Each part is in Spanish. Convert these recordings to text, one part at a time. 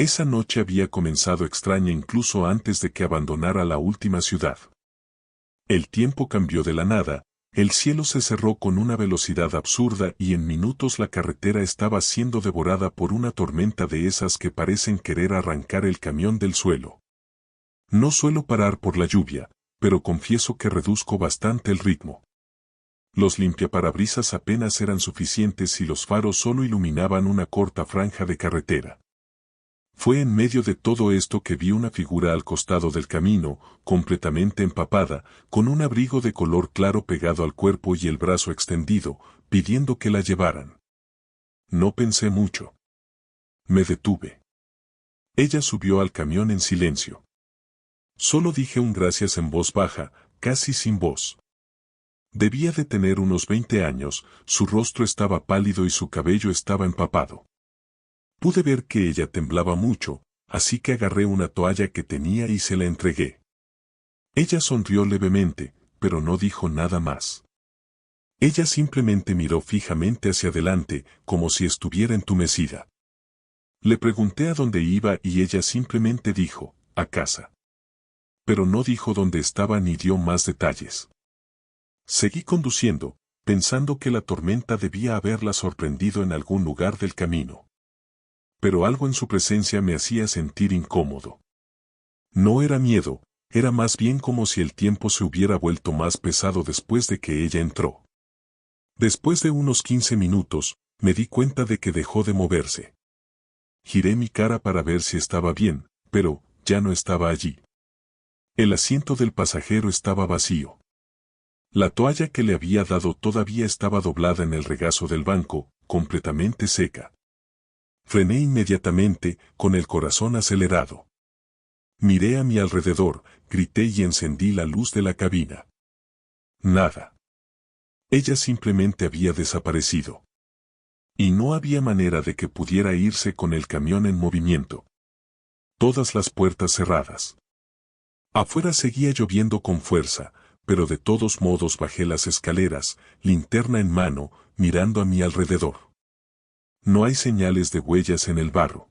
Esa noche había comenzado extraña incluso antes de que abandonara la última ciudad. El tiempo cambió de la nada, el cielo se cerró con una velocidad absurda y en minutos la carretera estaba siendo devorada por una tormenta de esas que parecen querer arrancar el camión del suelo. No suelo parar por la lluvia, pero confieso que reduzco bastante el ritmo. Los limpiaparabrisas apenas eran suficientes y los faros solo iluminaban una corta franja de carretera. Fue en medio de todo esto que vi una figura al costado del camino, completamente empapada, con un abrigo de color claro pegado al cuerpo y el brazo extendido, pidiendo que la llevaran. No pensé mucho. Me detuve. Ella subió al camión en silencio. Solo dije un gracias en voz baja, casi sin voz. Debía de tener unos 20 años, su rostro estaba pálido y su cabello estaba empapado. Pude ver que ella temblaba mucho, así que agarré una toalla que tenía y se la entregué. Ella sonrió levemente, pero no dijo nada más. Ella simplemente miró fijamente hacia adelante, como si estuviera entumecida. Le pregunté a dónde iba y ella simplemente dijo, a casa. Pero no dijo dónde estaba ni dio más detalles. Seguí conduciendo, pensando que la tormenta debía haberla sorprendido en algún lugar del camino. Pero algo en su presencia me hacía sentir incómodo. No era miedo, era más bien como si el tiempo se hubiera vuelto más pesado después de que ella entró. Después de unos 15 minutos, me di cuenta de que dejó de moverse. Giré mi cara para ver si estaba bien, pero ya no estaba allí. El asiento del pasajero estaba vacío. La toalla que le había dado todavía estaba doblada en el regazo del banco, completamente seca. Frené inmediatamente, con el corazón acelerado. Miré a mi alrededor, grité y encendí la luz de la cabina. Nada. Ella simplemente había desaparecido. Y no había manera de que pudiera irse con el camión en movimiento. Todas las puertas cerradas. Afuera seguía lloviendo con fuerza, pero de todos modos bajé las escaleras, linterna en mano, mirando a mi alrededor. No hay señales de huellas en el barro.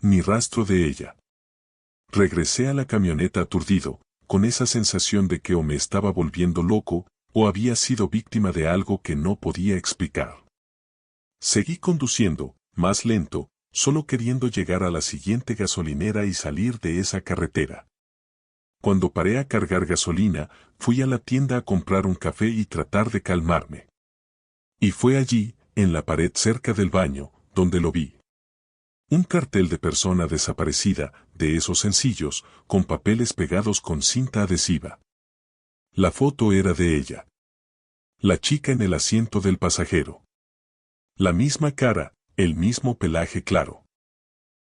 Ni rastro de ella. Regresé a la camioneta aturdido, con esa sensación de que o me estaba volviendo loco, o había sido víctima de algo que no podía explicar. Seguí conduciendo, más lento, solo queriendo llegar a la siguiente gasolinera y salir de esa carretera. Cuando paré a cargar gasolina, fui a la tienda a comprar un café y tratar de calmarme. Y fue allí, en la pared cerca del baño, donde lo vi. Un cartel de persona desaparecida, de esos sencillos, con papeles pegados con cinta adhesiva. La foto era de ella. La chica en el asiento del pasajero. La misma cara, el mismo pelaje claro.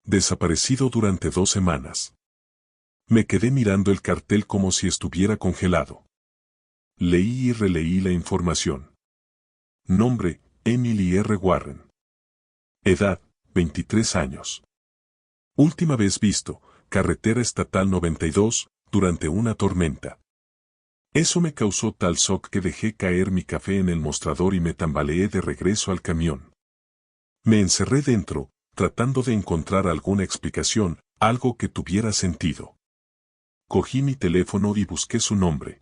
Desaparecido durante 2 semanas. Me quedé mirando el cartel como si estuviera congelado. Leí y releí la información. Nombre, Emily R. Warren. Edad, 23 años. Última vez visto, carretera estatal 92, durante una tormenta. Eso me causó tal shock que dejé caer mi café en el mostrador y me tambaleé de regreso al camión. Me encerré dentro, tratando de encontrar alguna explicación, algo que tuviera sentido. Cogí mi teléfono y busqué su nombre.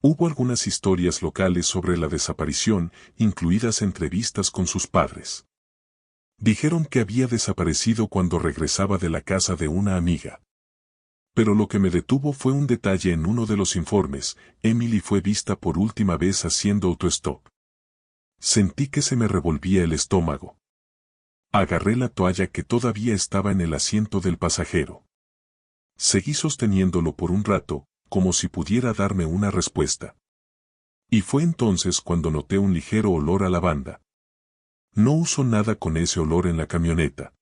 Hubo algunas historias locales sobre la desaparición, incluidas entrevistas con sus padres. Dijeron que había desaparecido cuando regresaba de la casa de una amiga. Pero lo que me detuvo fue un detalle en uno de los informes: Emily fue vista por última vez haciendo autostop. Sentí que se me revolvía el estómago. Agarré la toalla que todavía estaba en el asiento del pasajero. Seguí sosteniéndolo por un rato, como si pudiera darme una respuesta. Y fue entonces cuando noté un ligero olor a lavanda. No uso nada con ese olor en la camioneta.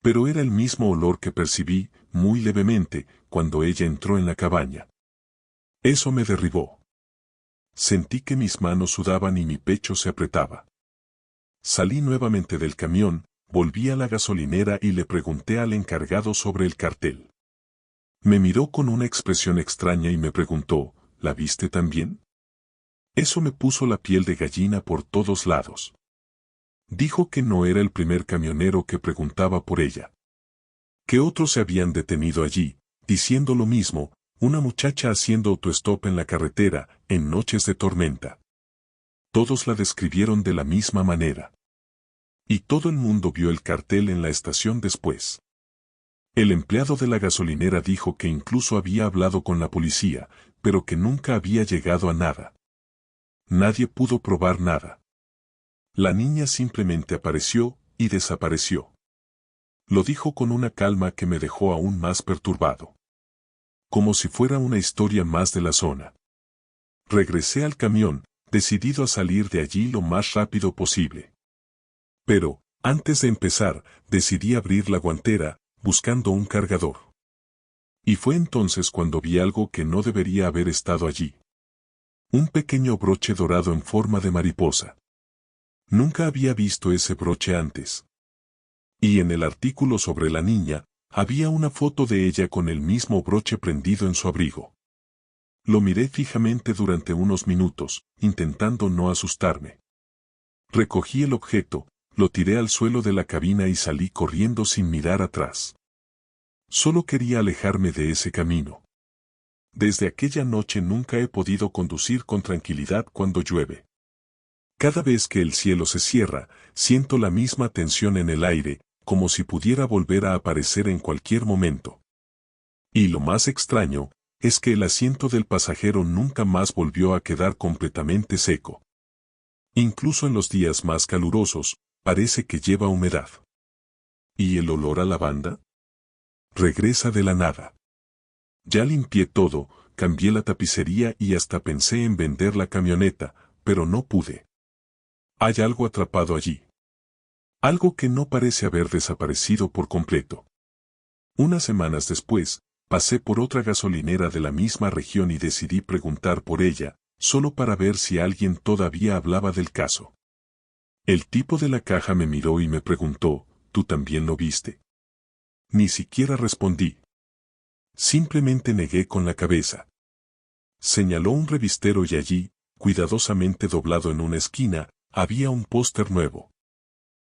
Pero era el mismo olor que percibí, muy levemente, cuando ella entró en la cabaña. Eso me derribó. Sentí que mis manos sudaban y mi pecho se apretaba. Salí nuevamente del camión, volví a la gasolinera y le pregunté al encargado sobre el cartel. Me miró con una expresión extraña y me preguntó, ¿la viste también? Eso me puso la piel de gallina por todos lados. Dijo que no era el primer camionero que preguntaba por ella. Que otros se habían detenido allí, diciendo lo mismo, una muchacha haciendo autostop en la carretera, en noches de tormenta. Todos la describieron de la misma manera. Y todo el mundo vio el cartel en la estación después. El empleado de la gasolinera dijo que incluso había hablado con la policía, pero que nunca había llegado a nada. Nadie pudo probar nada. La niña simplemente apareció y desapareció. Lo dijo con una calma que me dejó aún más perturbado. Como si fuera una historia más de la zona. Regresé al camión, decidido a salir de allí lo más rápido posible. Pero, antes de empezar, decidí abrir la guantera, buscando un cargador. Y fue entonces cuando vi algo que no debería haber estado allí. Un pequeño broche dorado en forma de mariposa. Nunca había visto ese broche antes. Y en el artículo sobre la niña, había una foto de ella con el mismo broche prendido en su abrigo. Lo miré fijamente durante unos minutos, intentando no asustarme. Recogí el objeto, lo tiré al suelo de la cabina y salí corriendo sin mirar atrás. Solo quería alejarme de ese camino. Desde aquella noche nunca he podido conducir con tranquilidad cuando llueve. Cada vez que el cielo se cierra, siento la misma tensión en el aire, como si pudiera volver a aparecer en cualquier momento. Y lo más extraño, es que el asiento del pasajero nunca más volvió a quedar completamente seco. Incluso en los días más calurosos, parece que lleva humedad. ¿Y el olor a lavanda? Regresa de la nada. Ya limpié todo, cambié la tapicería y hasta pensé en vender la camioneta, pero no pude. Hay algo atrapado allí. Algo que no parece haber desaparecido por completo. Unas semanas después, pasé por otra gasolinera de la misma región y decidí preguntar por ella, solo para ver si alguien todavía hablaba del caso. El tipo de la caja me miró y me preguntó, ¿tú también lo viste? Ni siquiera respondí. Simplemente negué con la cabeza. Señaló un revistero y allí, cuidadosamente doblado en una esquina, había un póster nuevo.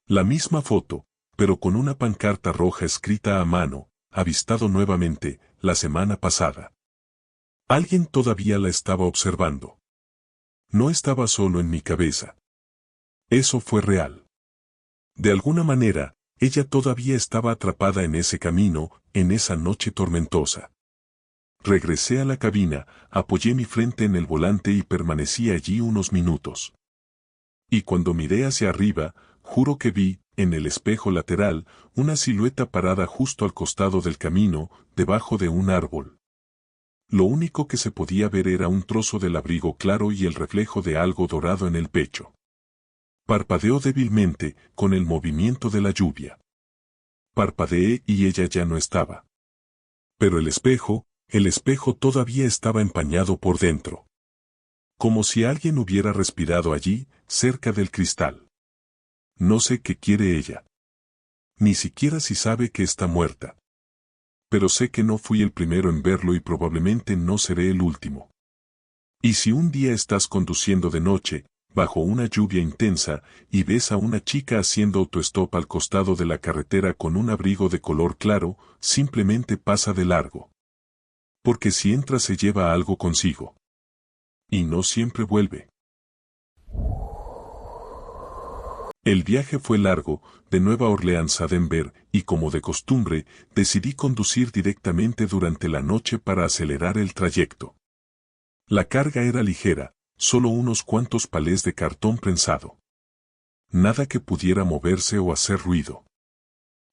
La misma foto, pero con una pancarta roja escrita a mano, avistado nuevamente, la semana pasada. Alguien todavía la estaba observando. No estaba solo en mi cabeza. Eso fue real. De alguna manera, ella todavía estaba atrapada en ese camino, en esa noche tormentosa. Regresé a la cabina, apoyé mi frente en el volante y permanecí allí unos minutos. Y cuando miré hacia arriba, juro que vi, en el espejo lateral, una silueta parada justo al costado del camino, debajo de un árbol. Lo único que se podía ver era un trozo del abrigo claro y el reflejo de algo dorado en el pecho. Parpadeó débilmente, con el movimiento de la lluvia. Parpadeé y ella ya no estaba. Pero el espejo todavía estaba empañado por dentro. Como si alguien hubiera respirado allí, cerca del cristal. No sé qué quiere ella. Ni siquiera si sabe que está muerta. Pero sé que no fui el primero en verlo y probablemente no seré el último. Y si un día estás conduciendo de noche, bajo una lluvia intensa, y ves a una chica haciendo autostop al costado de la carretera con un abrigo de color claro, simplemente pasa de largo. Porque si entra se lleva algo consigo. Y no siempre vuelve. El viaje fue largo, de Nueva Orleans a Denver, y como de costumbre, decidí conducir directamente durante la noche para acelerar el trayecto. La carga era ligera, solo unos cuantos palés de cartón prensado. Nada que pudiera moverse o hacer ruido.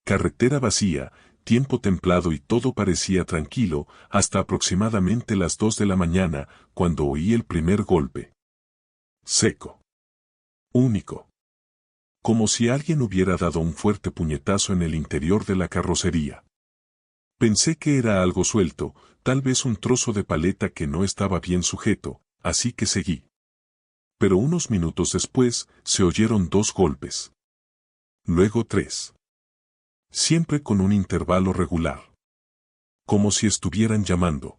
Carretera vacía, tiempo templado y todo parecía tranquilo, hasta aproximadamente las 2 de la mañana, cuando oí el primer golpe. Seco. Único. Como si alguien hubiera dado un fuerte puñetazo en el interior de la carrocería. Pensé que era algo suelto, tal vez un trozo de paleta que no estaba bien sujeto, así que seguí. Pero unos minutos después, se oyeron 2 golpes. Luego 3. Siempre con un intervalo regular. Como si estuvieran llamando.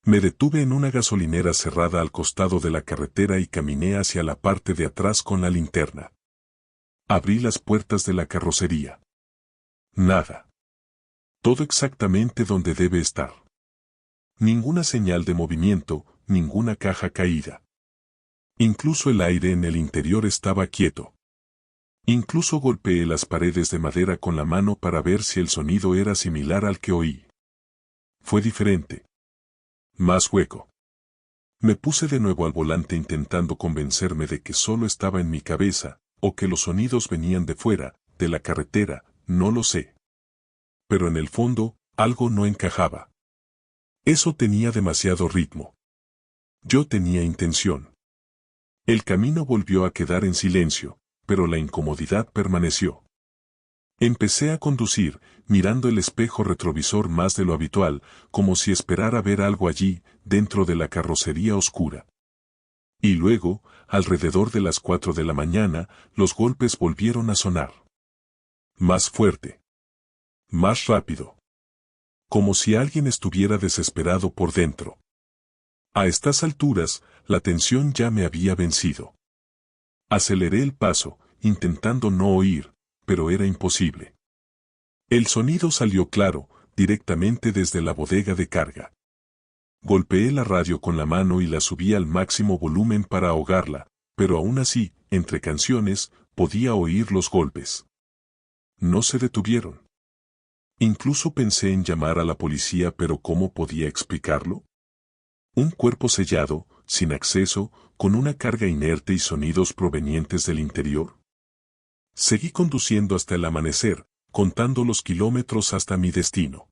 Me detuve en una gasolinera cerrada al costado de la carretera y caminé hacia la parte de atrás con la linterna. Abrí las puertas de la carrocería. Nada. Todo exactamente donde debe estar. Ninguna señal de movimiento, ninguna caja caída. Incluso el aire en el interior estaba quieto. Incluso golpeé las paredes de madera con la mano para ver si el sonido era similar al que oí. Fue diferente. Más hueco. Me puse de nuevo al volante intentando convencerme de que solo estaba en mi cabeza, o que los sonidos venían de fuera, de la carretera, no lo sé. Pero en el fondo, algo no encajaba. Eso tenía demasiado ritmo. Yo tenía intención. El camino volvió a quedar en silencio, pero la incomodidad permaneció. Empecé a conducir, mirando el espejo retrovisor más de lo habitual, como si esperara ver algo allí, dentro de la carrocería oscura. Y luego, alrededor de las 4 de la mañana, los golpes volvieron a sonar. Más fuerte. Más rápido. Como si alguien estuviera desesperado por dentro. A estas alturas, la tensión ya me había vencido. Aceleré el paso, intentando no oír, pero era imposible. El sonido salió claro, directamente desde la bodega de carga. Golpeé la radio con la mano y la subí al máximo volumen para ahogarla, pero aún así, entre canciones, podía oír los golpes. No se detuvieron. Incluso pensé en llamar a la policía, pero ¿cómo podía explicarlo? Un cuerpo sellado, sin acceso, con una carga inerte y sonidos provenientes del interior. Seguí conduciendo hasta el amanecer, contando los kilómetros hasta mi destino.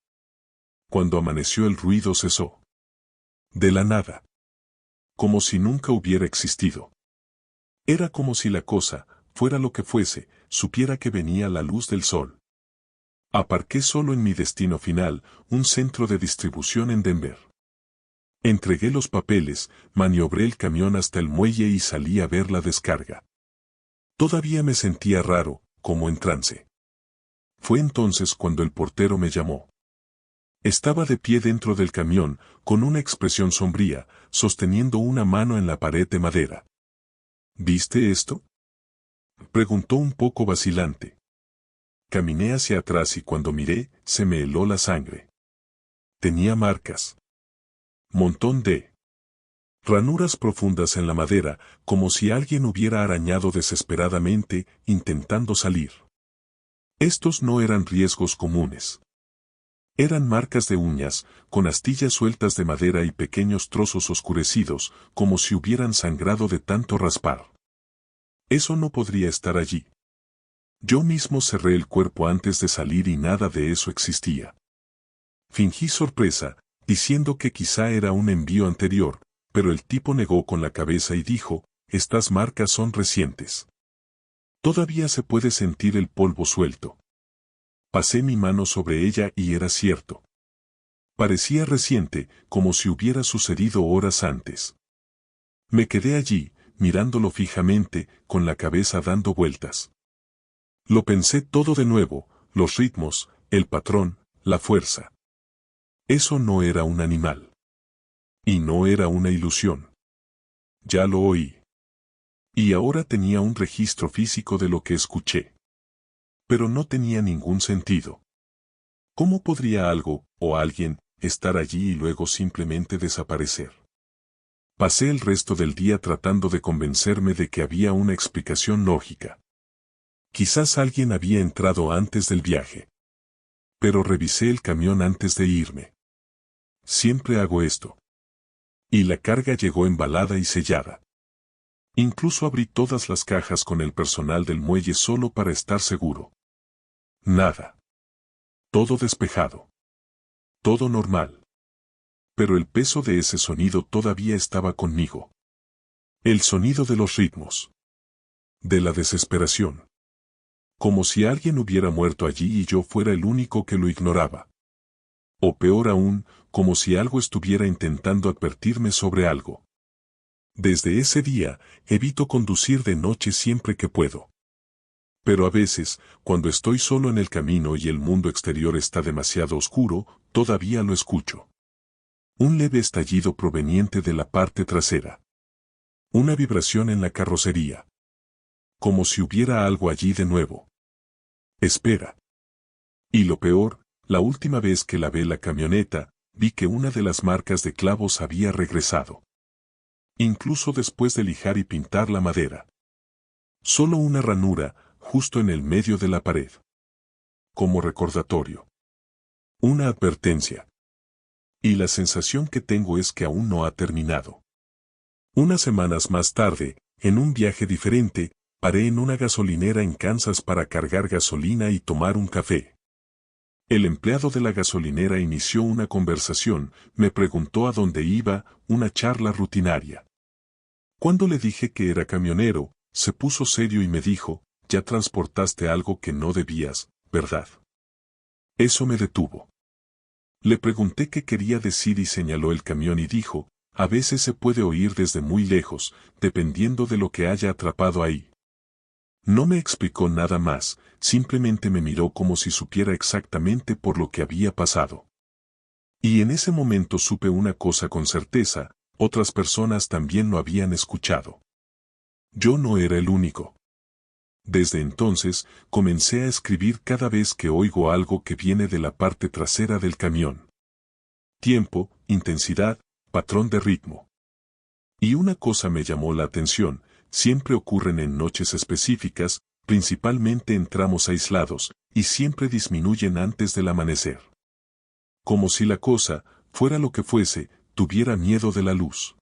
Cuando amaneció el ruido cesó. De la nada. Como si nunca hubiera existido. Era como si la cosa, fuera lo que fuese, supiera que venía la luz del sol. Aparqué solo en mi destino final, un centro de distribución en Denver. Entregué los papeles, maniobré el camión hasta el muelle y salí a ver la descarga. Todavía me sentía raro, como en trance. Fue entonces cuando el portero me llamó. Estaba de pie dentro del camión, con una expresión sombría, sosteniendo una mano en la pared de madera. ¿Viste esto?, preguntó un poco vacilante. Caminé hacia atrás y cuando miré, se me heló la sangre. Tenía marcas. Montón de ranuras profundas en la madera, como si alguien hubiera arañado desesperadamente, intentando salir. Estos no eran riesgos comunes. Eran marcas de uñas, con astillas sueltas de madera y pequeños trozos oscurecidos, como si hubieran sangrado de tanto raspar. Eso no podría estar allí. Yo mismo cerré el cuerpo antes de salir y nada de eso existía. Fingí sorpresa, diciendo que quizá era un envío anterior, pero el tipo negó con la cabeza y dijo, estas marcas son recientes. Todavía se puede sentir el polvo suelto. Pasé mi mano sobre ella y era cierto. Parecía reciente, como si hubiera sucedido horas antes. Me quedé allí, mirándolo fijamente, con la cabeza dando vueltas. Lo pensé todo de nuevo, los ritmos, el patrón, la fuerza. Eso no era un animal. Y no era una ilusión. Ya lo oí. Y ahora tenía un registro físico de lo que escuché. Pero no tenía ningún sentido. ¿Cómo podría algo, o alguien, estar allí y luego simplemente desaparecer? Pasé el resto del día tratando de convencerme de que había una explicación lógica. Quizás alguien había entrado antes del viaje. Pero revisé el camión antes de irme. Siempre hago esto. Y la carga llegó embalada y sellada. Incluso abrí todas las cajas con el personal del muelle solo para estar seguro. Nada. Todo despejado. Todo normal. Pero el peso de ese sonido todavía estaba conmigo. El sonido de los ritmos. De la desesperación. Como si alguien hubiera muerto allí y yo fuera el único que lo ignoraba. O peor aún, como si algo estuviera intentando advertirme sobre algo. Desde ese día, evito conducir de noche siempre que puedo. Pero a veces, cuando estoy solo en el camino y el mundo exterior está demasiado oscuro, todavía lo escucho. Un leve estallido proveniente de la parte trasera. Una vibración en la carrocería. Como si hubiera algo allí de nuevo. Espera. Y lo peor, La última vez que lavé la camioneta, vi que una de las marcas de clavos había regresado. Incluso después de lijar y pintar la madera. Solo una ranura, justo en el medio de la pared. Como recordatorio. Una advertencia. Y la sensación que tengo es que aún no ha terminado. Unas semanas más tarde, en un viaje diferente, paré en una gasolinera en Kansas para cargar gasolina y tomar un café. El empleado de la gasolinera inició una conversación, me preguntó a dónde iba, una charla rutinaria. Cuando le dije que era camionero, se puso serio y me dijo, ya transportaste algo que no debías, ¿verdad? Eso me detuvo. Le pregunté qué quería decir y señaló el camión y dijo, a veces se puede oír desde muy lejos, dependiendo de lo que haya atrapado ahí. No me explicó nada más, simplemente me miró como si supiera exactamente por lo que había pasado. Y en ese momento supe una cosa con certeza, otras personas también lo habían escuchado. Yo no era el único. Desde entonces, comencé a escribir cada vez que oigo algo que viene de la parte trasera del camión. Tiempo, intensidad, patrón de ritmo. Y una cosa me llamó la atención, siempre ocurren en noches específicas, principalmente en tramos aislados, y siempre disminuyen antes del amanecer. Como si la cosa, fuera lo que fuese, tuviera miedo de la luz.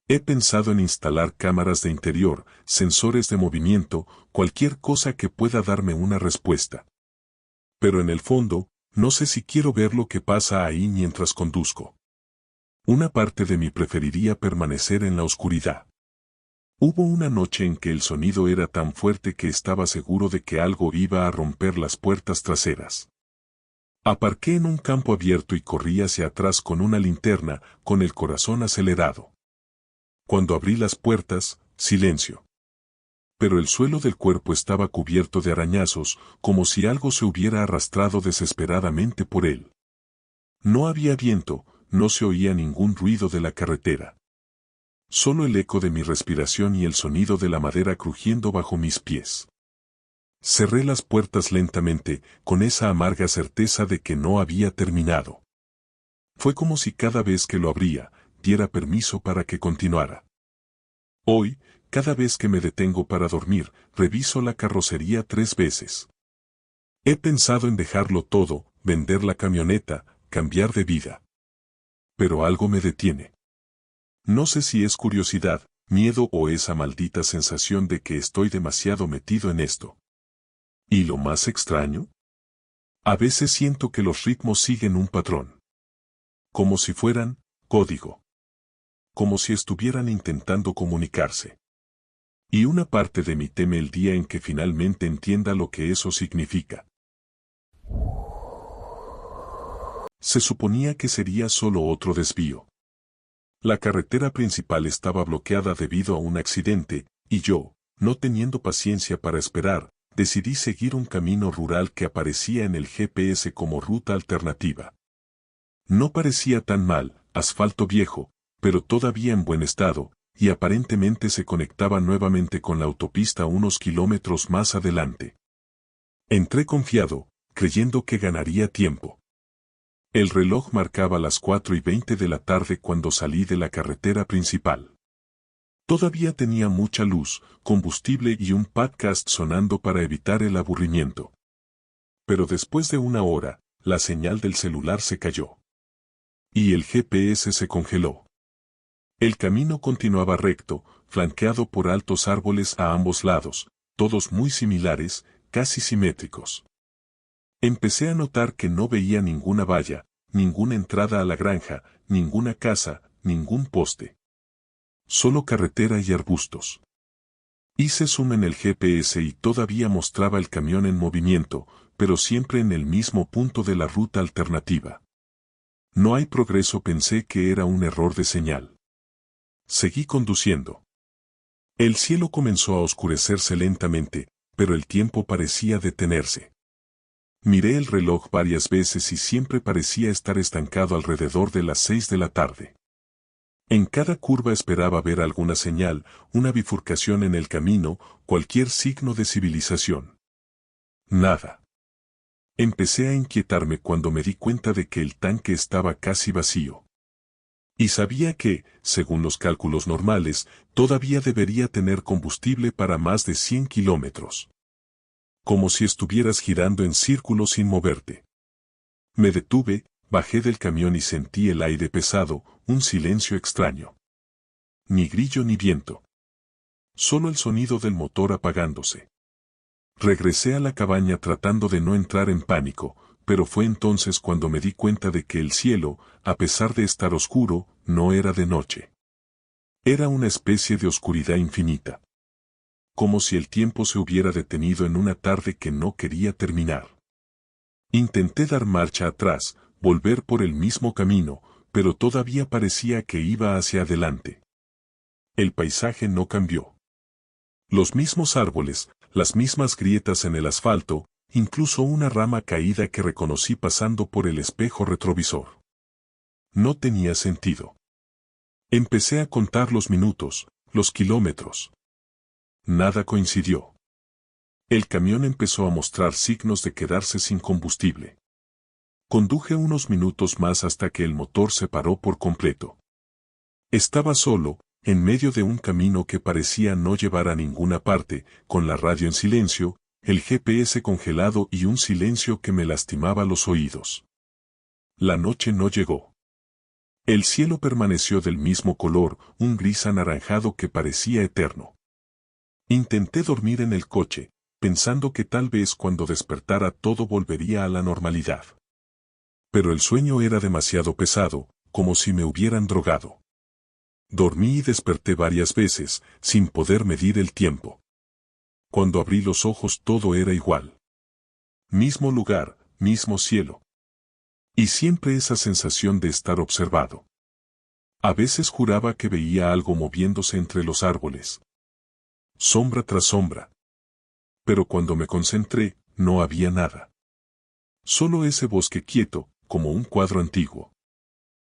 He pensado en instalar cámaras de interior, sensores de movimiento, cualquier cosa que pueda darme una respuesta. Pero en el fondo, no sé si quiero ver lo que pasa ahí mientras conduzco. Una parte de mí preferiría permanecer en la oscuridad. Hubo una noche en que el sonido era tan fuerte que estaba seguro de que algo iba a romper las puertas traseras. Aparqué en un campo abierto y corrí hacia atrás con una linterna, con el corazón acelerado. Cuando abrí las puertas, silencio. Pero el suelo del cuerpo estaba cubierto de arañazos, como si algo se hubiera arrastrado desesperadamente por él. No había viento, no se oía ningún ruido de la carretera. Solo el eco de mi respiración y el sonido de la madera crujiendo bajo mis pies. Cerré las puertas lentamente, con esa amarga certeza de que no había terminado. Fue como si cada vez que lo abría, diera permiso para que continuara. Hoy, cada vez que me detengo para dormir, reviso la carrocería 3 veces. He pensado en dejarlo todo, vender la camioneta, cambiar de vida. Pero algo me detiene. No sé si es curiosidad, miedo o esa maldita sensación de que estoy demasiado metido en esto. ¿Y lo más extraño? A veces siento que los ritmos siguen un patrón. Como si fueran código. Como si estuvieran intentando comunicarse. Y una parte de mí teme el día en que finalmente entienda lo que eso significa. Se suponía que sería solo otro desvío. La carretera principal estaba bloqueada debido a un accidente, y yo, no teniendo paciencia para esperar, decidí seguir un camino rural que aparecía en el GPS como ruta alternativa. No parecía tan mal, asfalto viejo, pero todavía en buen estado, y aparentemente se conectaba nuevamente con la autopista unos kilómetros más adelante. Entré confiado, creyendo que ganaría tiempo. El reloj marcaba las 4:20 de la tarde cuando salí de la carretera principal. Todavía tenía mucha luz, combustible y un podcast sonando para evitar el aburrimiento. Pero después de una hora, la señal del celular se cayó. Y el GPS se congeló. El camino continuaba recto, flanqueado por altos árboles a ambos lados, todos muy similares, casi simétricos. Empecé a notar que no veía ninguna valla, ninguna entrada a la granja, ninguna casa, ningún poste. Solo carretera y arbustos. Hice zoom en el GPS y todavía mostraba el camión en movimiento, pero siempre en el mismo punto de la ruta alternativa. No hay progreso, pensé que era un error de señal. Seguí conduciendo. El cielo comenzó a oscurecerse lentamente, pero el tiempo parecía detenerse. Miré el reloj varias veces y siempre parecía estar estancado alrededor de las 6 de la tarde. En cada curva esperaba ver alguna señal, una bifurcación en el camino, cualquier signo de civilización. Nada. Empecé a inquietarme cuando me di cuenta de que el tanque estaba casi vacío. Y sabía que, según los cálculos normales, todavía debería tener combustible para más de 100 kilómetros. Como si estuvieras girando en círculos sin moverte. Me detuve, bajé del camión y sentí el aire pesado, un silencio extraño. Ni grillo ni viento. Solo el sonido del motor apagándose. Regresé a la cabaña tratando de no entrar en pánico, pero fue entonces cuando me di cuenta de que el cielo, a pesar de estar oscuro, no era de noche. Era una especie de oscuridad infinita. Como si el tiempo se hubiera detenido en una tarde que no quería terminar. Intenté dar marcha atrás, volver por el mismo camino, pero todavía parecía que iba hacia adelante. El paisaje no cambió. Los mismos árboles, las mismas grietas en el asfalto, incluso una rama caída que reconocí pasando por el espejo retrovisor. No tenía sentido. Empecé a contar los minutos, los kilómetros. Nada coincidió. El camión empezó a mostrar signos de quedarse sin combustible. Conduje unos minutos más hasta que el motor se paró por completo. Estaba solo, en medio de un camino que parecía no llevar a ninguna parte, con la radio en silencio, el GPS congelado y un silencio que me lastimaba los oídos. La noche no llegó. El cielo permaneció del mismo color, un gris anaranjado que parecía eterno. Intenté dormir en el coche, pensando que tal vez cuando despertara todo volvería a la normalidad. Pero el sueño era demasiado pesado, como si me hubieran drogado. Dormí y desperté varias veces, sin poder medir el tiempo. Cuando abrí los ojos todo era igual. Mismo lugar, mismo cielo. Y siempre esa sensación de estar observado. A veces juraba que veía algo moviéndose entre los árboles. Sombra tras sombra. Pero cuando me concentré, no había nada. Solo ese bosque quieto, como un cuadro antiguo.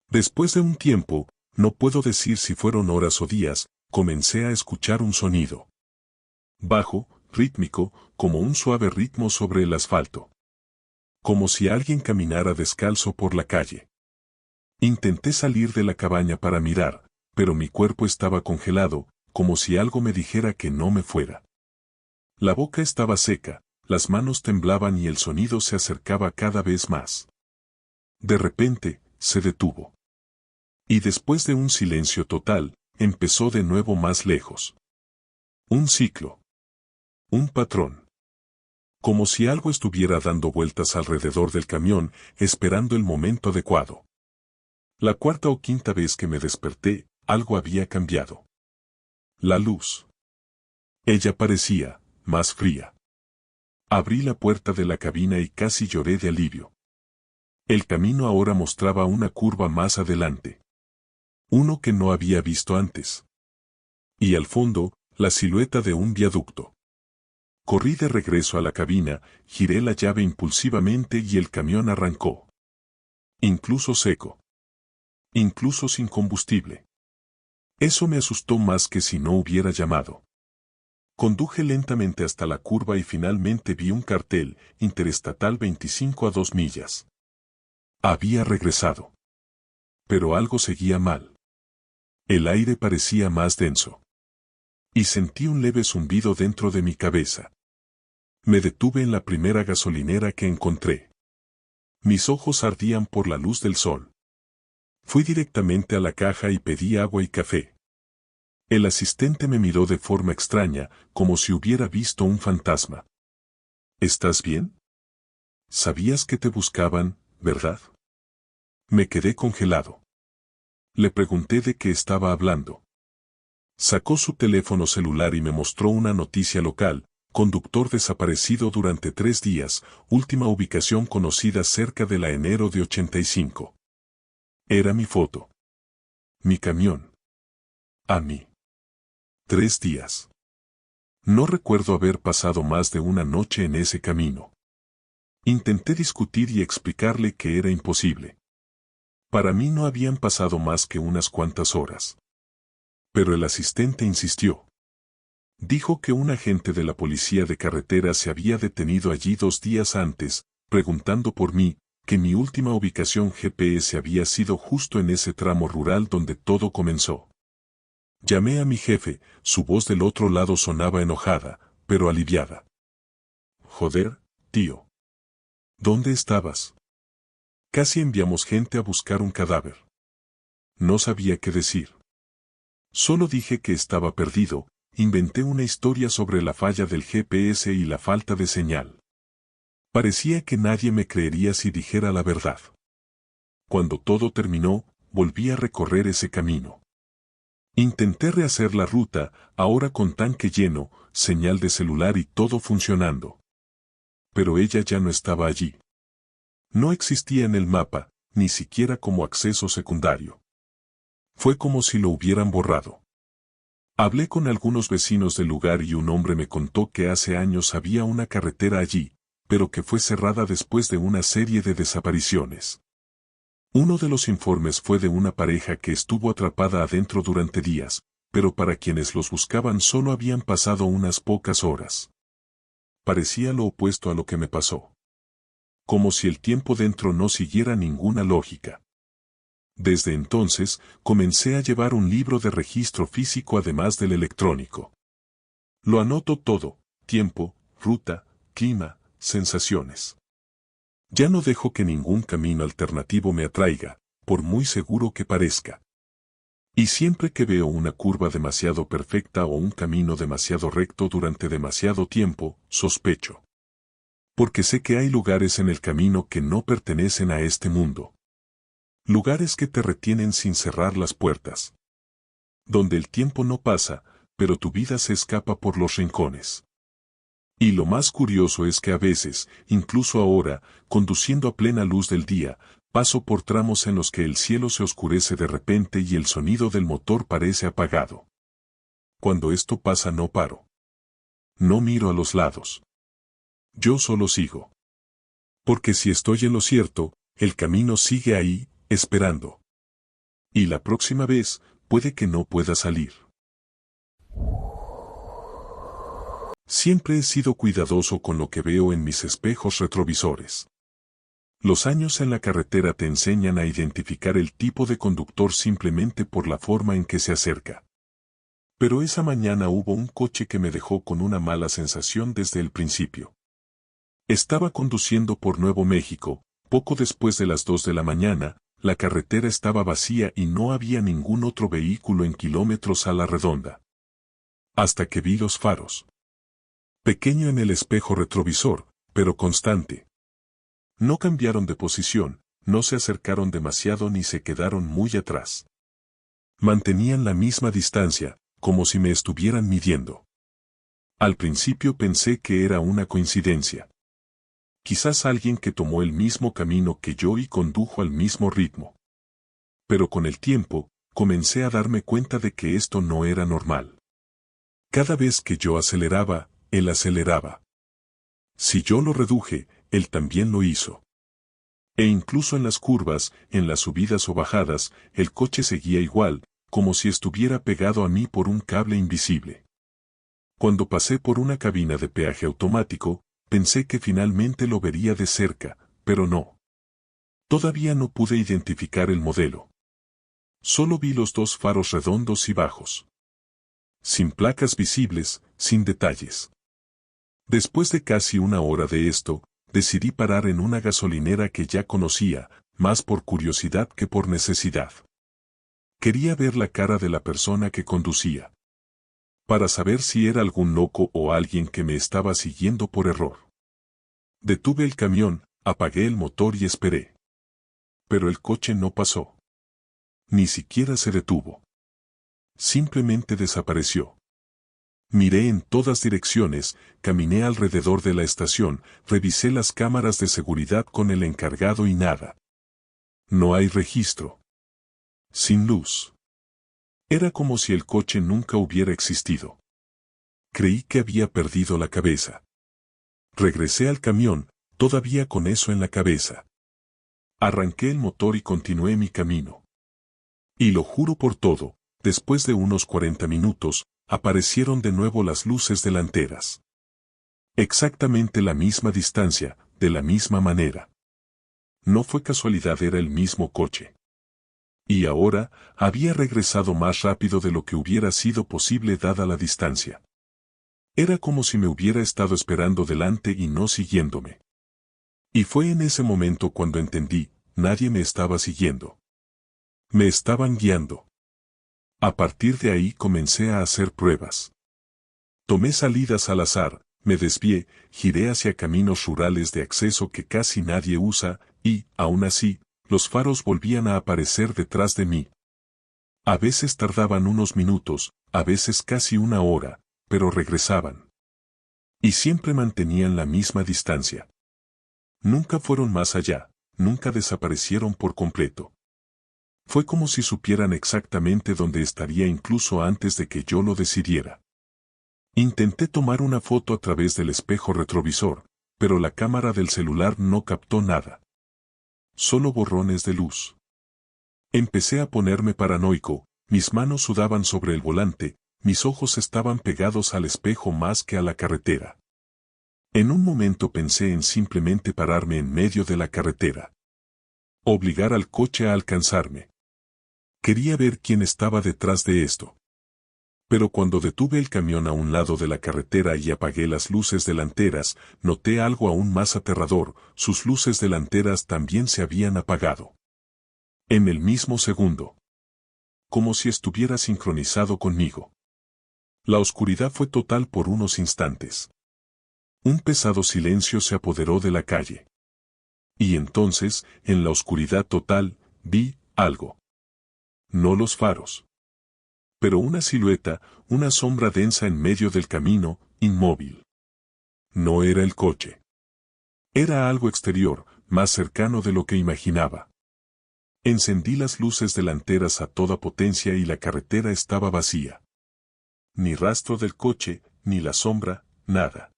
Después de un tiempo, no puedo decir si fueron horas o días, comencé a escuchar un sonido. Bajo, rítmico, como un suave ritmo sobre el asfalto. Como si alguien caminara descalzo por la calle. Intenté salir de la cabaña para mirar, pero mi cuerpo estaba congelado, como si algo me dijera que no me fuera. La boca estaba seca, las manos temblaban y el sonido se acercaba cada vez más. De repente, se detuvo. Y después de un silencio total, empezó de nuevo más lejos. Un ciclo. Un patrón. Como si algo estuviera dando vueltas alrededor del camión, esperando el momento adecuado. La cuarta o quinta vez que me desperté, algo había cambiado. La luz. Ella parecía más fría. Abrí la puerta de la cabina y casi lloré de alivio. El camino ahora mostraba una curva más adelante. Uno que no había visto antes. Y al fondo, la silueta de un viaducto. Corrí de regreso a la cabina, giré la llave impulsivamente y el camión arrancó. Incluso seco. Incluso sin combustible. Eso me asustó más que si no hubiera llamado. Conduje lentamente hasta la curva y finalmente vi un cartel, Interestatal 25 a 2 millas. Había regresado. Pero algo seguía mal. El aire parecía más denso. Y sentí un leve zumbido dentro de mi cabeza. Me detuve en la primera gasolinera que encontré. Mis ojos ardían por la luz del sol. Fui directamente a la caja y pedí agua y café. El asistente me miró de forma extraña, como si hubiera visto un fantasma. ¿Estás bien? Sabías que te buscaban, ¿verdad? Me quedé congelado. Le pregunté de qué estaba hablando. Sacó su teléfono celular y me mostró una noticia local, conductor desaparecido durante 3 días, última ubicación conocida cerca de la enero de 85. Era mi foto. Mi camión. A mí. 3 días. No recuerdo haber pasado más de una noche en ese camino. Intenté discutir y explicarle que era imposible. Para mí no habían pasado más que unas cuantas horas. Pero el asistente insistió. Dijo que un agente de la policía de carretera se había detenido allí 2 días antes, preguntando por mí, que mi última ubicación GPS había sido justo en ese tramo rural donde todo comenzó. Llamé a mi jefe, su voz del otro lado sonaba enojada, pero aliviada. Joder, tío. ¿Dónde estabas? Casi enviamos gente a buscar un cadáver. No sabía qué decir. Solo dije que estaba perdido, inventé una historia sobre la falla del GPS y la falta de señal. Parecía que nadie me creería si dijera la verdad. Cuando todo terminó, volví a recorrer ese camino. Intenté rehacer la ruta, ahora con tanque lleno, señal de celular y todo funcionando. Pero ella ya no estaba allí. No existía en el mapa, ni siquiera como acceso secundario. Fue como si lo hubieran borrado. Hablé con algunos vecinos del lugar y un hombre me contó que hace años había una carretera allí, pero que fue cerrada después de una serie de desapariciones. Uno de los informes fue de una pareja que estuvo atrapada adentro durante días, pero para quienes los buscaban solo habían pasado unas pocas horas. Parecía lo opuesto a lo que me pasó. Como si el tiempo dentro no siguiera ninguna lógica. Desde entonces, comencé a llevar un libro de registro físico además del electrónico. Lo anoto todo: tiempo, ruta, clima, sensaciones. Ya no dejo que ningún camino alternativo me atraiga, por muy seguro que parezca. Y siempre que veo una curva demasiado perfecta o un camino demasiado recto durante demasiado tiempo, sospecho. Porque sé que hay lugares en el camino que no pertenecen a este mundo. Lugares que te retienen sin cerrar las puertas. Donde el tiempo no pasa, pero tu vida se escapa por los rincones. Y lo más curioso es que a veces, incluso ahora, conduciendo a plena luz del día, paso por tramos en los que el cielo se oscurece de repente y el sonido del motor parece apagado. Cuando esto pasa no paro. No miro a los lados. Yo solo sigo. Porque si estoy en lo cierto, el camino sigue ahí, esperando. Y la próxima vez, puede que no pueda salir. Siempre he sido cuidadoso con lo que veo en mis espejos retrovisores. Los años en la carretera te enseñan a identificar el tipo de conductor simplemente por la forma en que se acerca. Pero esa mañana hubo un coche que me dejó con una mala sensación desde el principio. Estaba conduciendo por Nuevo México, poco después de las 2 de la mañana, la carretera estaba vacía y no había ningún otro vehículo en kilómetros a la redonda. Hasta que vi los faros. Pequeño en el espejo retrovisor, pero constante. No cambiaron de posición, no se acercaron demasiado ni se quedaron muy atrás. Mantenían la misma distancia, como si me estuvieran midiendo. Al principio pensé que era una coincidencia. Quizás alguien que tomó el mismo camino que yo y condujo al mismo ritmo. Pero con el tiempo, comencé a darme cuenta de que esto no era normal. Cada vez que yo aceleraba, él aceleraba. Si yo lo reduje, él también lo hizo. E incluso en las curvas, en las subidas o bajadas, el coche seguía igual, como si estuviera pegado a mí por un cable invisible. Cuando pasé por una cabina de peaje automático, pensé que finalmente lo vería de cerca, pero no. Todavía no pude identificar el modelo. Solo vi los 2 faros redondos y bajos. Sin placas visibles, sin detalles. Después de casi una hora de esto, decidí parar en una gasolinera que ya conocía, más por curiosidad que por necesidad. Quería ver la cara de la persona que conducía. Para saber si era algún loco o alguien que me estaba siguiendo por error. Detuve el camión, apagué el motor y esperé. Pero el coche no pasó. Ni siquiera se detuvo. Simplemente desapareció. Miré en todas direcciones, caminé alrededor de la estación, revisé las cámaras de seguridad con el encargado y nada. No hay registro. Sin luz. Era como si el coche nunca hubiera existido. Creí que había perdido la cabeza. Regresé al camión, todavía con eso en la cabeza. Arranqué el motor y continué mi camino. Y lo juro por todo, después de unos 40 minutos, aparecieron de nuevo las luces delanteras. Exactamente la misma distancia, de la misma manera. No fue casualidad, era el mismo coche. Y ahora, había regresado más rápido de lo que hubiera sido posible dada la distancia. Era como si me hubiera estado esperando delante y no siguiéndome. Y fue en ese momento cuando entendí, nadie me estaba siguiendo. Me estaban guiando. A partir de ahí comencé a hacer pruebas. Tomé salidas al azar, me desvié, giré hacia caminos rurales de acceso que casi nadie usa, y, aún así, los faros volvían a aparecer detrás de mí. A veces tardaban unos minutos, a veces casi una hora, pero regresaban. Y siempre mantenían la misma distancia. Nunca fueron más allá, nunca desaparecieron por completo. Fue como si supieran exactamente dónde estaría incluso antes de que yo lo decidiera. Intenté tomar una foto a través del espejo retrovisor, pero la cámara del celular no captó nada. Solo borrones de luz. Empecé a ponerme paranoico, mis manos sudaban sobre el volante, mis ojos estaban pegados al espejo más que a la carretera. En un momento pensé en simplemente pararme en medio de la carretera. Obligar al coche a alcanzarme. Quería ver quién estaba detrás de esto. Pero cuando detuve el camión a un lado de la carretera y apagué las luces delanteras, noté algo aún más aterrador, sus luces delanteras también se habían apagado. En el mismo segundo. Como si estuviera sincronizado conmigo. La oscuridad fue total por unos instantes. Un pesado silencio se apoderó de la calle. Y entonces, en la oscuridad total, vi algo. No los faros. Pero una silueta, una sombra densa en medio del camino, inmóvil. No era el coche. Era algo exterior, más cercano de lo que imaginaba. Encendí las luces delanteras a toda potencia y la carretera estaba vacía. Ni rastro del coche, ni la sombra, nada.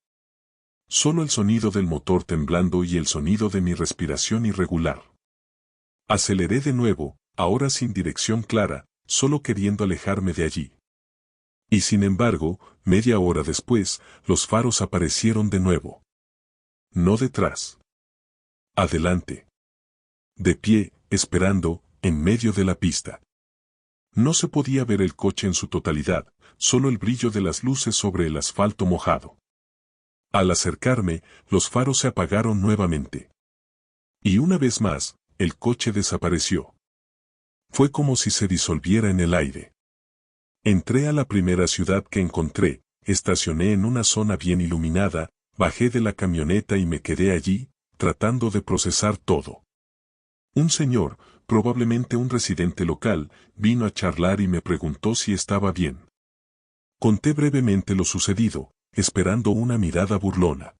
Solo el sonido del motor temblando y el sonido de mi respiración irregular. Aceleré de nuevo, ahora sin dirección clara, solo queriendo alejarme de allí. Y sin embargo, media hora después, los faros aparecieron de nuevo. No detrás. Adelante. De pie, esperando, en medio de la pista. No se podía ver el coche en su totalidad, solo el brillo de las luces sobre el asfalto mojado. Al acercarme, los faros se apagaron nuevamente. Y una vez más, el coche desapareció. Fue como si se disolviera en el aire. Entré a la primera ciudad que encontré, estacioné en una zona bien iluminada, bajé de la camioneta y me quedé allí, tratando de procesar todo. Un señor, probablemente un residente local, vino a charlar y me preguntó si estaba bien. Conté brevemente lo sucedido, esperando una mirada burlona.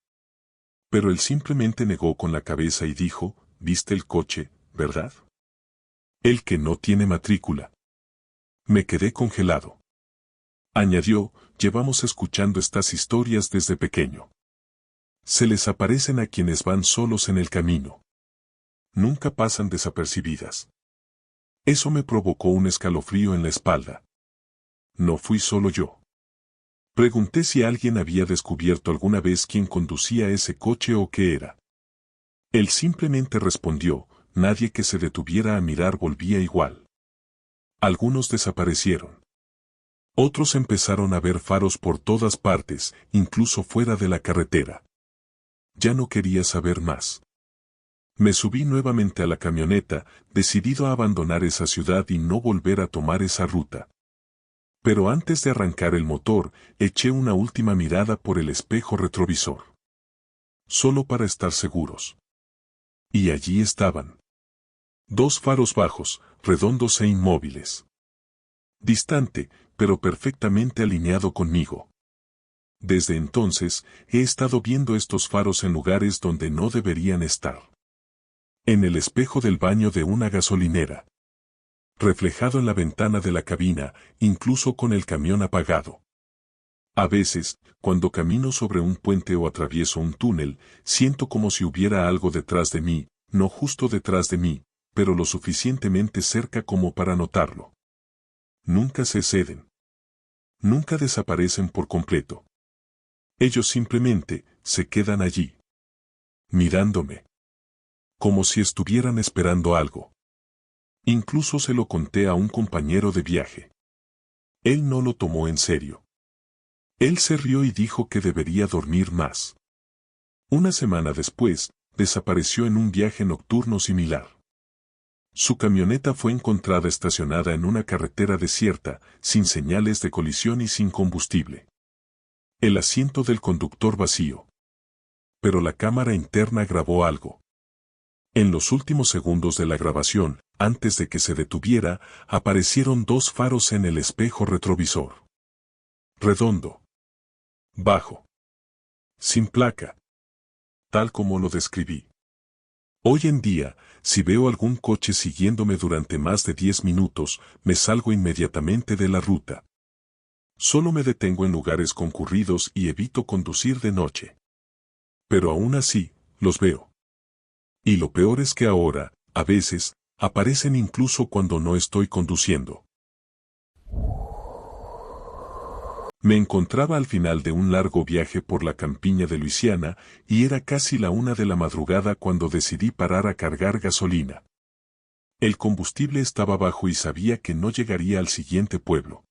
Pero él simplemente negó con la cabeza y dijo, ¿viste el coche, verdad? El que no tiene matrícula. Me quedé congelado. Añadió, llevamos escuchando estas historias desde pequeño. Se les aparecen a quienes van solos en el camino. Nunca pasan desapercibidas. Eso me provocó un escalofrío en la espalda. No fui solo yo. Pregunté si alguien había descubierto alguna vez quién conducía ese coche o qué era. Él simplemente respondió, nadie que se detuviera a mirar volvía igual. Algunos desaparecieron. Otros empezaron a ver faros por todas partes, incluso fuera de la carretera. Ya no quería saber más. Me subí nuevamente a la camioneta, decidido a abandonar esa ciudad y no volver a tomar esa ruta. Pero antes de arrancar el motor, eché una última mirada por el espejo retrovisor. Solo para estar seguros. Y allí estaban. 2 faros bajos, redondos e inmóviles. Distante, pero perfectamente alineado conmigo. Desde entonces, he estado viendo estos faros en lugares donde no deberían estar. En el espejo del baño de una gasolinera. Reflejado en la ventana de la cabina, incluso con el camión apagado. A veces, cuando camino sobre un puente o atravieso un túnel, siento como si hubiera algo detrás de mí, no justo detrás de mí, pero lo suficientemente cerca como para notarlo. Nunca se ceden. Nunca desaparecen por completo. Ellos simplemente se quedan allí. mirándome, como si estuvieran esperando algo. Incluso se lo conté a un compañero de viaje. Él no lo tomó en serio. Él se rió y dijo que debería dormir más. Una semana después, desapareció en un viaje nocturno similar. Su camioneta fue encontrada estacionada en una carretera desierta, sin señales de colisión y sin combustible. El asiento del conductor vacío. Pero la cámara interna grabó algo. En los últimos segundos de la grabación, antes de que se detuviera, aparecieron dos faros en el espejo retrovisor. Redondo. Bajo. Sin placa. Tal como lo describí. Hoy en día, si veo algún coche siguiéndome durante más de 10 minutos, me salgo inmediatamente de la ruta. Solo me detengo en lugares concurridos y evito conducir de noche. Pero aún así, los veo. Y lo peor es que ahora, a veces, aparecen incluso cuando no estoy conduciendo. Me encontraba al final de un largo viaje por la campiña de Luisiana y era casi la 1 de la madrugada cuando decidí parar a cargar gasolina. El combustible estaba bajo y sabía que no llegaría al siguiente pueblo.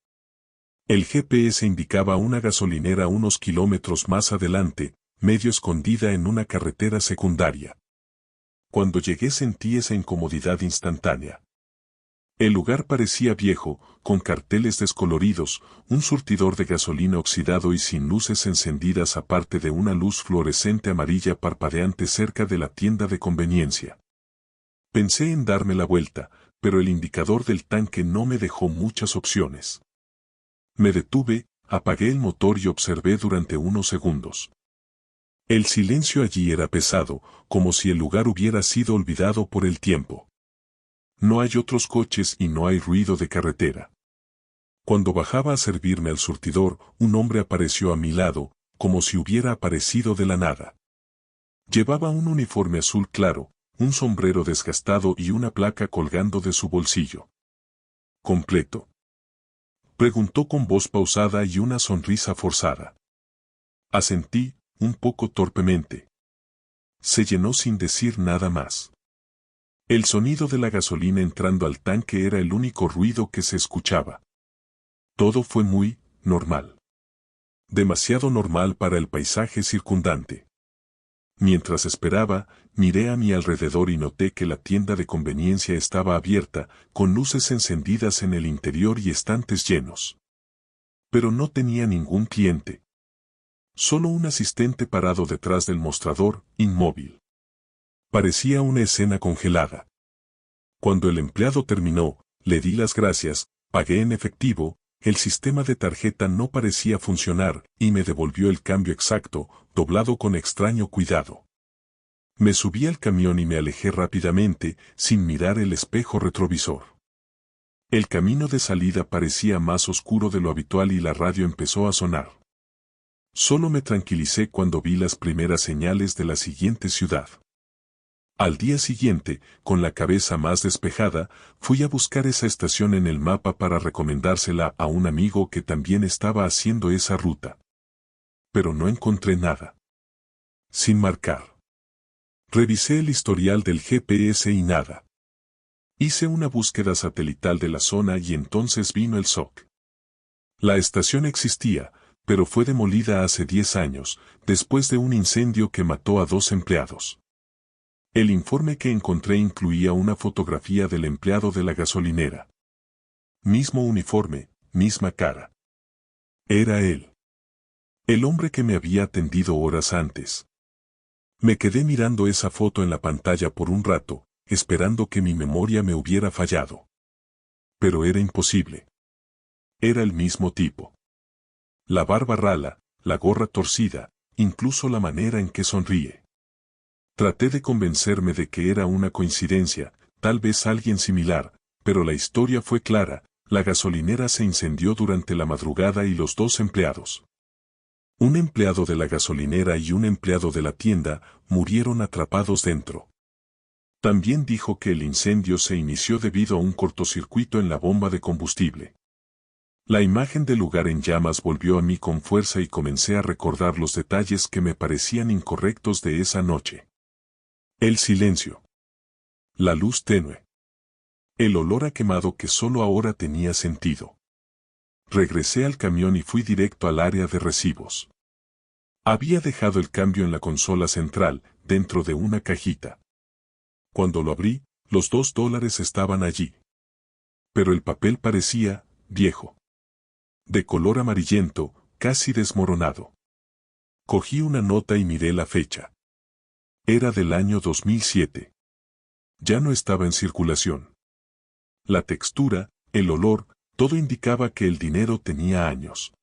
El GPS indicaba una gasolinera unos kilómetros más adelante, medio escondida en una carretera secundaria. Cuando llegué sentí esa incomodidad instantánea. El lugar parecía viejo, con carteles descoloridos, un surtidor de gasolina oxidado y sin luces encendidas aparte de una luz fluorescente amarilla parpadeante cerca de la tienda de conveniencia. Pensé en darme la vuelta, pero el indicador del tanque no me dejó muchas opciones. Me detuve, apagué el motor y observé durante unos segundos. El silencio allí era pesado, como si el lugar hubiera sido olvidado por el tiempo. No hay otros coches y no hay ruido de carretera. Cuando bajaba a servirme al surtidor, un hombre apareció a mi lado, como si hubiera aparecido de la nada. Llevaba un uniforme azul claro, un sombrero desgastado y una placa colgando de su bolsillo. ¿Completo?, preguntó con voz pausada y una sonrisa forzada. Asentí, un poco torpemente. Se llenó sin decir nada más. El sonido de la gasolina entrando al tanque era el único ruido que se escuchaba. Todo fue muy normal. Demasiado normal para el paisaje circundante. Mientras esperaba, miré a mi alrededor y noté que la tienda de conveniencia estaba abierta, con luces encendidas en el interior y estantes llenos. Pero no tenía ningún cliente. Solo un asistente parado detrás del mostrador, inmóvil. Parecía una escena congelada. Cuando el empleado terminó, le di las gracias, pagué en efectivo, el sistema de tarjeta no parecía funcionar y me devolvió el cambio exacto, doblado con extraño cuidado. Me subí al camión y me alejé rápidamente, sin mirar el espejo retrovisor. El camino de salida parecía más oscuro de lo habitual y la radio empezó a sonar. Solo me tranquilicé cuando vi las primeras señales de la siguiente ciudad. Al día siguiente, con la cabeza más despejada, fui a buscar esa estación en el mapa para recomendársela a un amigo que también estaba haciendo esa ruta. Pero no encontré nada. Sin marcar. Revisé el historial del GPS y nada. Hice una búsqueda satelital de la zona y entonces vino el SOC. La estación existía, pero fue demolida hace 10 años, después de un incendio que mató a 2 empleados. El informe que encontré incluía una fotografía del empleado de la gasolinera. Mismo uniforme, misma cara. Era él. El hombre que me había atendido horas antes. Me quedé mirando esa foto en la pantalla por un rato, esperando que mi memoria me hubiera fallado. Pero era imposible. Era el mismo tipo. La barba rala, la gorra torcida, incluso la manera en que sonríe. Traté de convencerme de que era una coincidencia, tal vez alguien similar, pero la historia fue clara, la gasolinera se incendió durante la madrugada y los 2 empleados. Un empleado de la gasolinera y un empleado de la tienda murieron atrapados dentro. También dijo que el incendio se inició debido a un cortocircuito en la bomba de combustible. La imagen del lugar en llamas volvió a mí con fuerza y comencé a recordar los detalles que me parecían incorrectos de esa noche. El silencio. La luz tenue. El olor a quemado que solo ahora tenía sentido. Regresé al camión y fui directo al área de recibos. Había dejado el cambio en la consola central, dentro de una cajita. Cuando lo abrí, los $2 estaban allí. Pero el papel parecía viejo. De color amarillento, casi desmoronado. Cogí una nota y miré la fecha. Era del año 2007. Ya no estaba en circulación. La textura, el olor, todo indicaba que el dinero tenía años.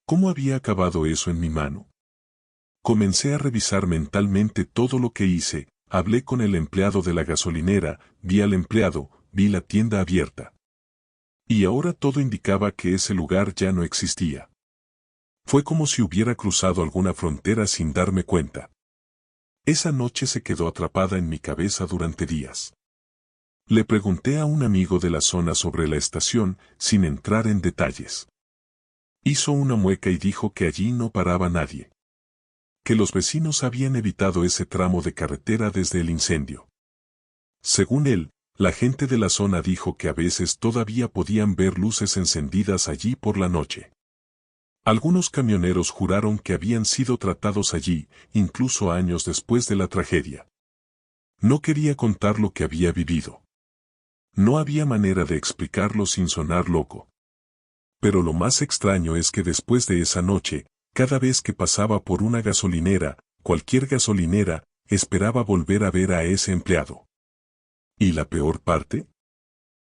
¿Cómo había acabado eso en mi mano? Comencé a revisar mentalmente todo lo que hice, hablé con el empleado de la gasolinera, vi al empleado, vi la tienda abierta. Y ahora todo indicaba que ese lugar ya no existía. Fue como si hubiera cruzado alguna frontera sin darme cuenta. Esa noche se quedó atrapada en mi cabeza durante días. Le pregunté a un amigo de la zona sobre la estación, sin entrar en detalles. Hizo una mueca y dijo que allí no paraba nadie. Que los vecinos habían evitado ese tramo de carretera desde el incendio. Según él, la gente de la zona dijo que a veces todavía podían ver luces encendidas allí por la noche. Algunos camioneros juraron que habían sido tratados allí, incluso años después de la tragedia. No quería contar lo que había vivido. No había manera de explicarlo sin sonar loco. Pero lo más extraño es que después de esa noche, cada vez que pasaba por una gasolinera, cualquier gasolinera, esperaba volver a ver a ese empleado. ¿Y la peor parte?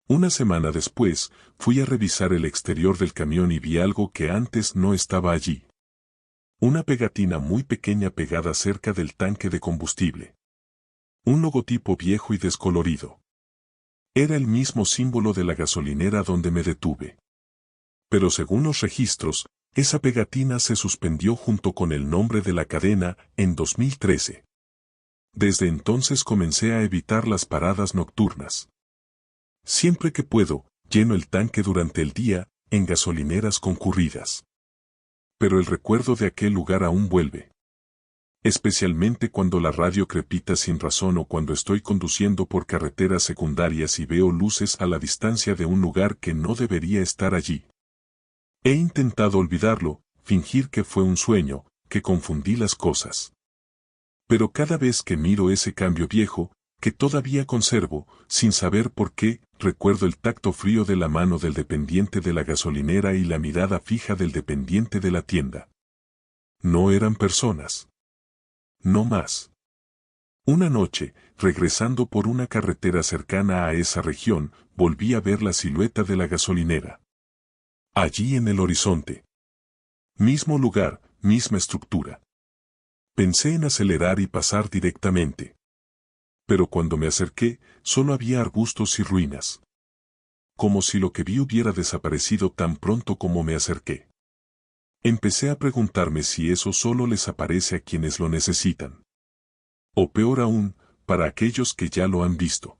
Una semana después, fui a revisar el exterior del camión y vi algo que antes no estaba allí. Una pegatina muy pequeña pegada cerca del tanque de combustible. Un logotipo viejo y descolorido. Era el mismo símbolo de la gasolinera donde me detuve. Pero según los registros, esa pegatina se suspendió junto con el nombre de la cadena en 2013. Desde entonces comencé a evitar las paradas nocturnas. Siempre que puedo, lleno el tanque durante el día, en gasolineras concurridas. Pero el recuerdo de aquel lugar aún vuelve. Especialmente cuando la radio crepita sin razón o cuando estoy conduciendo por carreteras secundarias y veo luces a la distancia de un lugar que no debería estar allí. He intentado olvidarlo, fingir que fue un sueño, que confundí las cosas. Pero cada vez que miro ese cambio viejo, que todavía conservo, sin saber por qué, recuerdo el tacto frío de la mano del dependiente de la gasolinera y la mirada fija del dependiente de la tienda. No eran personas. No más. Una noche, regresando por una carretera cercana a esa región, volví a ver la silueta de la gasolinera. Allí en el horizonte. Mismo lugar, misma estructura. Pensé en acelerar y pasar directamente. Pero cuando me acerqué, solo había arbustos y ruinas. Como si lo que vi hubiera desaparecido tan pronto como me acerqué. Empecé a preguntarme si eso solo les aparece a quienes lo necesitan. O peor aún, para aquellos que ya lo han visto.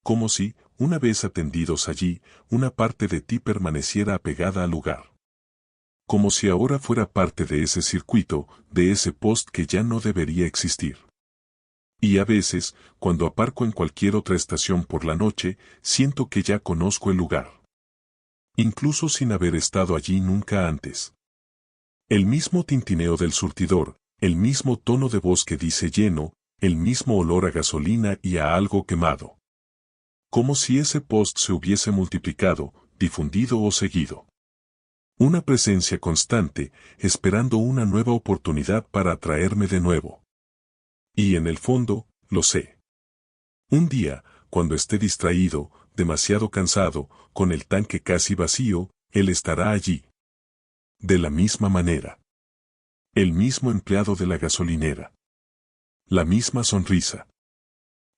Como si, una vez atendidos allí, una parte de ti permaneciera apegada al lugar. Como si ahora fuera parte de ese circuito, de ese post que ya no debería existir. Y a veces, cuando aparco en cualquier otra estación por la noche, siento que ya conozco el lugar. Incluso sin haber estado allí nunca antes. El mismo tintineo del surtidor, el mismo tono de voz que dice lleno, el mismo olor a gasolina y a algo quemado. Como si ese post se hubiese multiplicado, difundido o seguido. Una presencia constante, esperando una nueva oportunidad para atraerme de nuevo. Y en el fondo, lo sé. Un día, cuando esté distraído, demasiado cansado, con el tanque casi vacío, él estará allí. De la misma manera. El mismo empleado de la gasolinera. La misma sonrisa.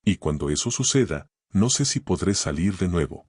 Y cuando eso suceda, no sé si podré salir de nuevo.